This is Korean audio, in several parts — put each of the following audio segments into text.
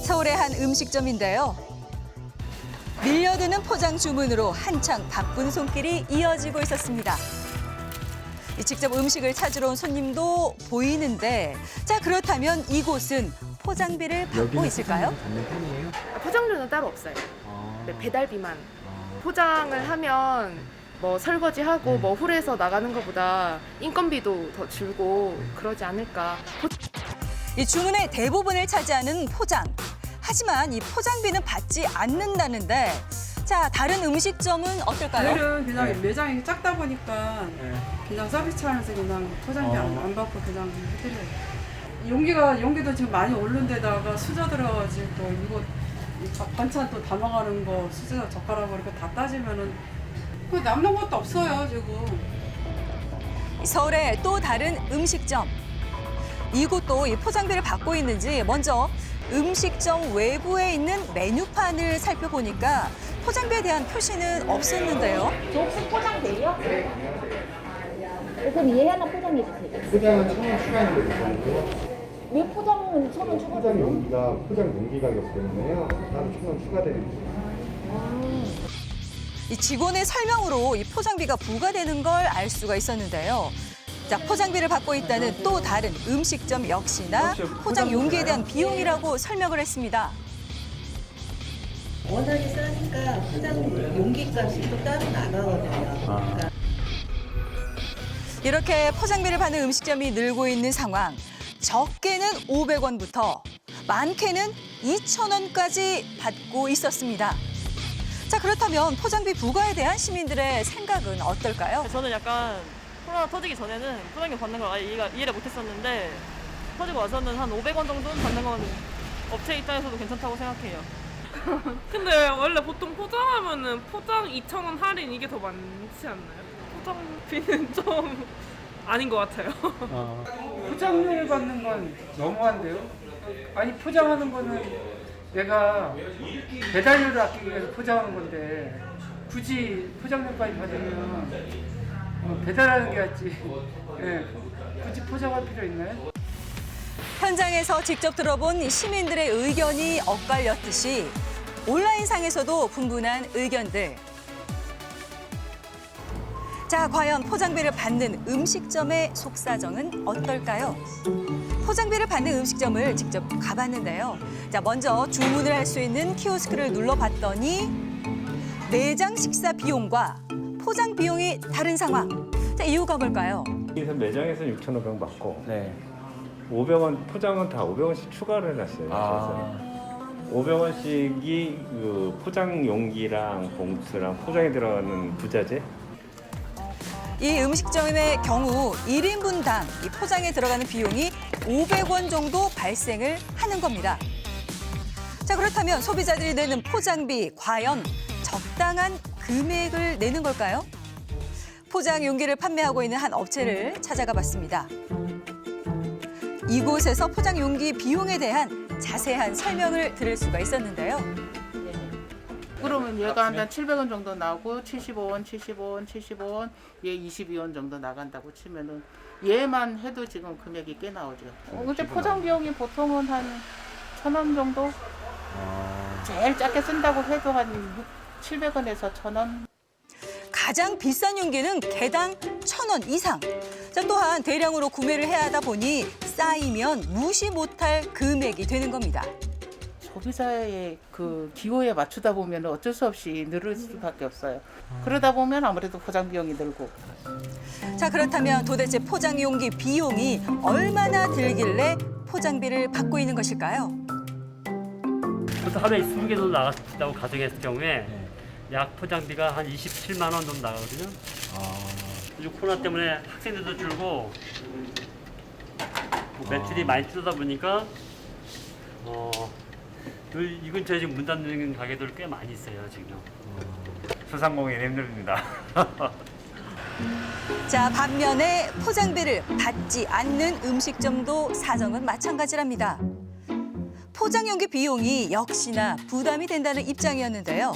서울의 한 음식점인데요. 밀려드는 포장 주문으로 한창 바쁜 손길이 이어지고 있었습니다. 직접 음식을 찾으러 온 손님도 보이는데, 자, 그렇다면 이곳은 포장비를 받고 있을까요? 받는 편이에요? 포장료는 따로 없어요. 아. 네, 배달비만. 포장을 하면 뭐 설거지하고 뭐 홀에서 나가는 것보다 인건비도 더 줄고 그러지 않을까. 이 주문의 대부분을 차지하는 포장. 하지만 이 포장비는 받지 않는다는데, 자, 다른 음식점은 어떨까요? 오늘은 그냥 네. 매장이 작다 보니까 그냥 서비스 차원에서 그냥 포장비 안 받고 그냥 해드려요. 용기도 지금 많이 오른 데다가 수저 들어가지고 이거 반찬 또 담아가는 거 수저 젓가락으로 이렇게 다 따지면은 그 남는 것도 없어요 지금. 서울의 또 다른 음식점. 이곳도 이 포장비를 받고 있는지 먼저 음식점 외부에 있는 메뉴판을 살펴보니까 포장비에 대한 표시는 없었는데요. 저 혹시 포장돼요? 그럼 얘 하나 포장해 주세요. 포장은 1,000원 추가입니다. 왜 포장은 1,000원 포장 추가돼요? 용기가 포장 용기 가격 때문에요. 따로 1,000원 추가됩니다. 이 직원의 설명으로 이 포장비가 부과되는 걸 알 수가 있었는데요. 자, 포장비를 받고 있다는 또 다른 음식점 역시나 포장 용기에 대한 비용이라고 설명을 했습니다. 워낙에 싸니까 포장 용기값이 또 따로 나가거든요. 이렇게 포장비를 받는 음식점이 늘고 있는 상황. 적게는 500원부터 많게는 2,000원까지 받고 있었습니다. 자, 그렇다면 포장비 부과에 대한 시민들의 생각은 어떨까요? 저는 약간 코로나 터지기 전에는 포장료 받는 걸 아예 이해를 못했었는데 터지고 와서는 한 500원 정도는 받는 건 업체 입장에서도 괜찮다고 생각해요. 근데 원래 보통 포장하면은 포장 2,000원 할인 이게 더 많지 않나요? 포장비는 좀 아닌 것 같아요. 포장료를 받는 건 너무한데요? 아니 포장하는 거는 내가 배달료를 아끼기 위해서 포장하는 건데 굳이 포장료까지 받으면 배달하는 게 낫지. 굳이 포장할 필요 있나요? 현장에서 직접 들어본 시민들의 의견이 엇갈렸듯이 온라인상에서도 분분한 의견들. 자, 과연 포장비를 받는 음식점의 속사정은 어떨까요? 포장비를 받는 음식점을 직접 가봤는데요. 자, 먼저 주문을 할 수 있는 키오스크를 눌러봤더니 매장 식사 비용과 포장 비용이 다른 상황. 자, 이유가 뭘까요? 그래서 매장에서는 6,500원 받고 네. 500원 포장은 다 500원씩 추가를 해놨어요. 아. 그래서 500원씩이 그 포장 용기랑 봉투랑 포장에 들어가는 부자재. 이 음식점의 경우 1인분당 이 포장에 들어가는 비용이 500원 정도 발생을 하는 겁니다. 자, 그렇다면 소비자들이 내는 포장비 과연 적당한 금액을 내는 걸까요? 포장 용기를 판매하고 있는 한 업체를 찾아가 봤습니다. 이곳에서 포장 용기 비용에 대한 자세한 설명을 들을 수가 있었는데요. 그러면 얘가 한 700원 정도 나오고 75원, 75원, 75원, 얘 22원 정도 나간다고 치면은 얘만 해도 지금 금액이 꽤 나오죠. 근데 포장 비용이 보통은 한 1,000원 정도? 제일 작게 쓴다고 해도 한 700원에서 1,000원. 가장 비싼 용기는 개당 1,000원 이상. 자, 또한 대량으로 구매를 해야 하다 보니 쌓이면 무시 못할 금액이 되는 겁니다. 소비자의 그 기호에 맞추다 보면 어쩔 수 없이 늘을 수밖에 없어요. 그러다 보면 아무래도 포장 비용이 늘고. 자, 그렇다면 도대체 포장 용기 비용이 얼마나 들길래 포장비를 받고 있는 것일까요? 보통 하루에 20개 정도 나간다고 가정했을 경우에 약 포장비가 한 27만 원 정도 나가거든요. 요즘 코로나 때문에 학생들도 줄고 매출이 많이 줄다 보니까 이 근처에 지금 문 닫는 가게들 꽤 많이 있어요, 지금. 소상공인 힘듭니다. 자, 반면에 포장비를 받지 않는 음식점도 사정은 마찬가지랍니다. 포장 용기 비용이 역시나 부담이 된다는 입장이었는데요.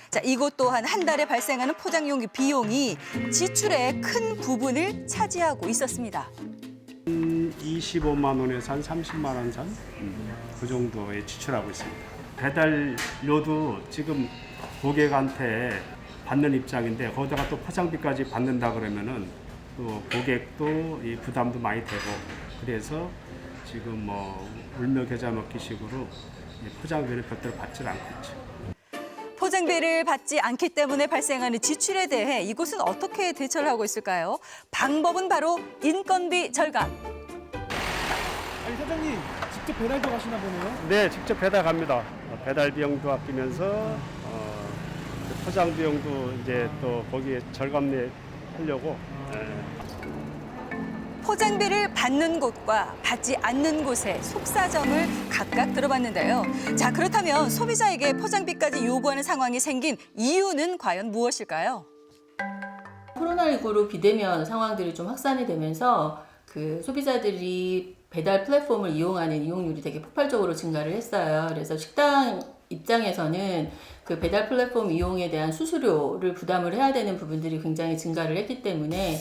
자, 이곳 또한 한 달에 발생하는 포장 용기 비용이 지출의 큰 부분을 차지하고 있었습니다. 25만 원에서 한 30만 원 선 그 정도에 지출하고 있습니다. 배달료도 지금 고객한테 받는 입장인데 거기다가 또 포장비까지 받는다 그러면은 또 고객도 이 부담도 많이 되고 그래서 지금 뭐 울며 겨자 먹기식으로 포장비를 별도로 받질 않고 있죠. 포장비를 받지 않기 때문에 발생하는 지출에 대해 이곳은 어떻게 대처를 하고 있을까요? 방법은 바로 인건비 절감. 아니 사장님 직접 배달도 가시나 보네요. 네, 직접 배달 갑니다. 배달 비용도 아끼면서 포장 비용도 이제 또 거기에 절감하려고. 포장비를 받는 곳과 받지 않는 곳의 속사정을 각각 들어봤는데요. 자, 그렇다면 소비자에게 포장비까지 요구하는 상황이 생긴 이유는 과연 무엇일까요? 코로나19로 비대면 상황들이 좀 확산이 되면서 그 소비자들이 배달 플랫폼을 이용하는 이용률이 되게 폭발적으로 증가를 했어요. 그래서 식당 입장에서는 그 배달 플랫폼 이용에 대한 수수료를 부담을 해야 되는 부분들이 굉장히 증가를 했기 때문에